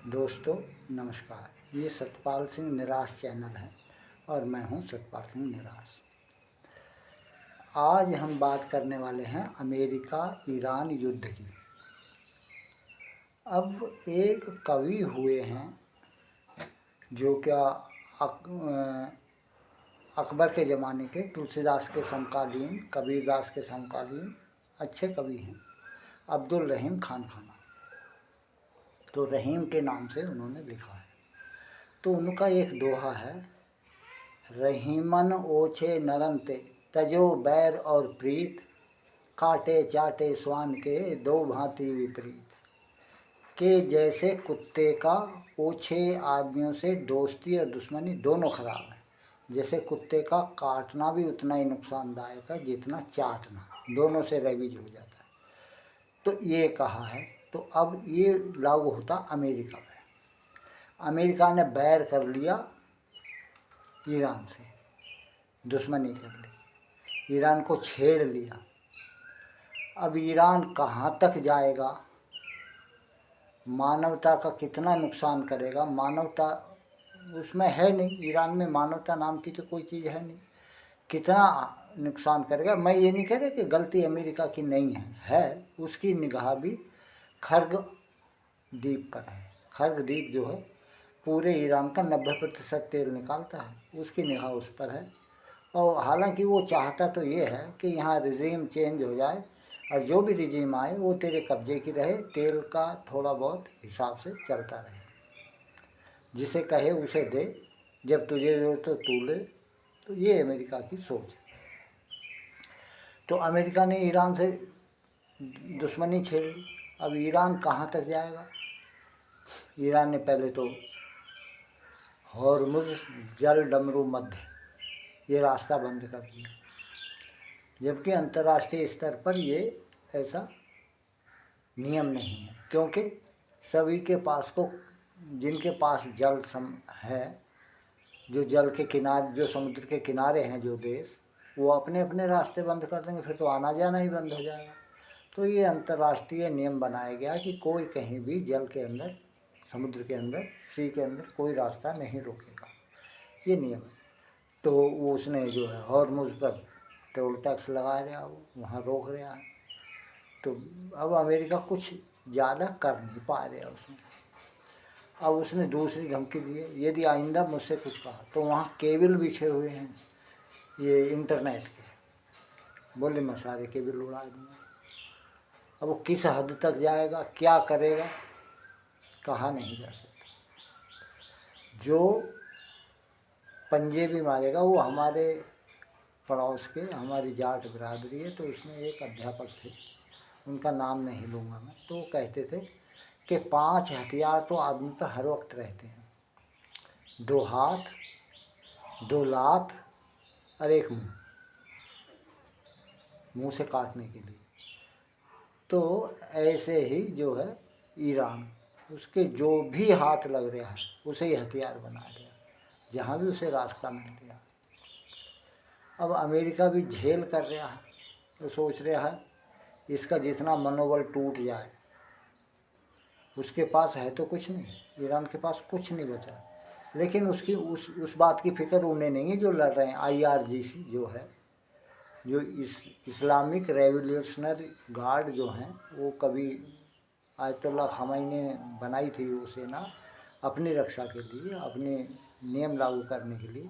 दोस्तों नमस्कार। ये सतपाल सिंह निराश चैनल है और मैं हूं सतपाल सिंह निराश। आज हम बात करने वाले हैं अमेरिका ईरान युद्ध की। अब एक कवि हुए हैं जो क्या अकबर के ज़माने के, तुलसीदास के समकालीन, कबीरदास के समकालीन अच्छे कवि हैं, अब्दुल रहीम खान खाना। तो रहीम के नाम से उन्होंने लिखा है। तो उनका एक दोहा है, रहीमन ओछे नरंते तजो बैर और प्रीत, काटे चाटे स्वान के दो भांति विपरीत। के जैसे कुत्ते का ओछे आदमियों से दोस्ती और दुश्मनी दोनों खराब है। जैसे कुत्ते का काटना भी उतना ही नुकसानदायक है जितना चाटना, दोनों से रेबीज हो जाता है। तो ये कहा है। तो अब ये लागू होता अमेरिका में। अमेरिका ने बैर कर लिया ईरान से, दुश्मनी कर ली, ईरान को छेड़ लिया। अब ईरान कहाँ तक जाएगा, मानवता का कितना नुकसान करेगा, मानवता उसमें है नहीं, ईरान में मानवता नाम की तो कोई चीज़ है नहीं, कितना नुकसान करेगा। मैं ये नहीं कह रहा कि गलती अमेरिका की नहीं है, उसकी निगाह भी खर्ग द्वीप पर है। खर्ग द्वीप जो है पूरे ईरान का 90% तेल निकालता है, उसकी निगाह उस पर है। और हालांकि वो चाहता तो ये है कि यहाँ रिजीम चेंज हो जाए और जो भी रिजीम आए वो तेरे कब्जे की रहे, तेल का थोड़ा बहुत हिसाब से चलता रहे, जिसे कहे उसे दे, जब तुझे ज़रूरत तो तू ले। तो ये अमेरिका की सोच है। तो अमेरिका ने ईरान से दुश्मनी छेड़ ली। अब ईरान कहाँ तक जाएगा। ईरान ने पहले तो हॉर्मुज़ जल डमरू मध्य ये रास्ता बंद कर दिया, जबकि अंतर्राष्ट्रीय स्तर पर ये ऐसा नियम नहीं है, क्योंकि सभी के पास को, जिनके पास जल है, जो जल के किनारे, जो समुद्र के किनारे हैं जो देश, वो अपने अपने रास्ते बंद कर देंगे, फिर तो आना जाना ही बंद हो जाएगा। तो ये अंतर्राष्ट्रीय नियम बनाया गया कि कोई कहीं भी जल के अंदर, समुद्र के अंदर, सी के अंदर कोई रास्ता नहीं रोकेगा, ये नियम है। तो वो उसने जो है हॉर्मुज़ पर टोल टैक्स लगा रहा, वो वहाँ रोक रहा है। तो अब अमेरिका कुछ ज़्यादा कर नहीं पा रहा उसमें। अब उसने दूसरी धमकी दी है, यदि आइंदा मुझसे कुछ कहा तो वहाँ केबल बिछे हुए हैं ये इंटरनेट के, बोले मैं सारे केबल उड़ा दूँगा। अब वो किस हद तक जाएगा, क्या करेगा, कहा नहीं जा सकता। जो पंजे भी मारेगा वो हमारे पड़ोस के, हमारी जाट बिरादरी है, तो उसमें एक अध्यापक थे, उनका नाम नहीं लूँगा मैं, तो वो कहते थे कि 5 हथियार तो आदमी पर हर वक्त रहते हैं, 2 हाथ, 2 लात और एक मुँह से काटने के लिए। तो ऐसे ही जो है ईरान, उसके जो भी हाथ लग रहा है उसे ही हथियार बना दिया, जहाँ भी उसे रास्ता मिल गया। अब अमेरिका भी झेल कर रहा है, तो सोच रहा है इसका जितना मनोबल टूट जाए। उसके पास है तो कुछ नहीं, ईरान के पास कुछ नहीं बचा, लेकिन उसकी उस बात की फिक्र उन्हें नहीं है जो लड़ रहे हैं। IRGC जो है, जो इस्लामिक रेवोल्यूशनरी गार्ड जो हैं, वो कभी आयतुल्लाह ख़ामेनी ने बनाई थी वो सेना अपनी रक्षा के लिए, अपने नियम लागू करने के लिए।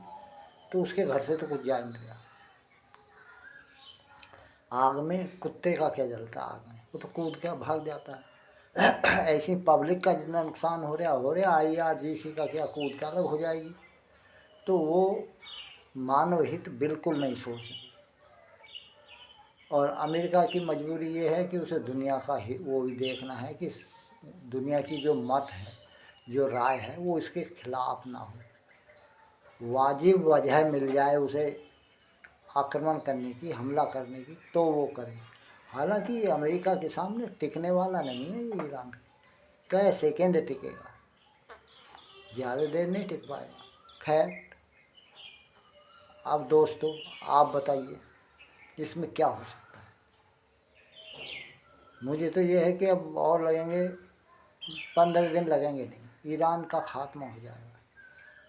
तो उसके घर से तो कुछ जा नहीं रहा। आग में कुत्ते का क्या जलता, आग में वो तो कूद के भाग जाता है। ऐसी पब्लिक का जितना नुकसान हो रहा IRGC का क्या कूद के अलग हो जाएगी। तो वो मानव हित बिल्कुल नहीं सोच रही। और अमेरिका की मजबूरी ये है कि उसे दुनिया का ही वो भी देखना है कि दुनिया की जो मत है, जो राय है, वो इसके खिलाफ ना हो। वाजिब वजह मिल जाए उसे आक्रमण करने की, हमला करने की, तो वो करे। हालांकि अमेरिका के सामने टिकने वाला नहीं है ये ईरान, कई सेकेंड टिकेगा, ज़्यादा देर नहीं टिक पाएगा। खैर, अब दोस्तों आप बताइए इसमें क्या हो सकता है। मुझे तो ये है कि अब और लगेंगे 15 दिन लगेंगे नहीं, ईरान का खात्मा हो जाएगा।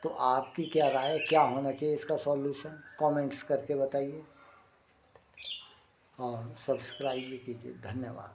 तो आपकी क्या राय, क्या होना चाहिए इसका सॉल्यूशन, कमेंट्स करके बताइए और सब्सक्राइब भी कीजिए। धन्यवाद।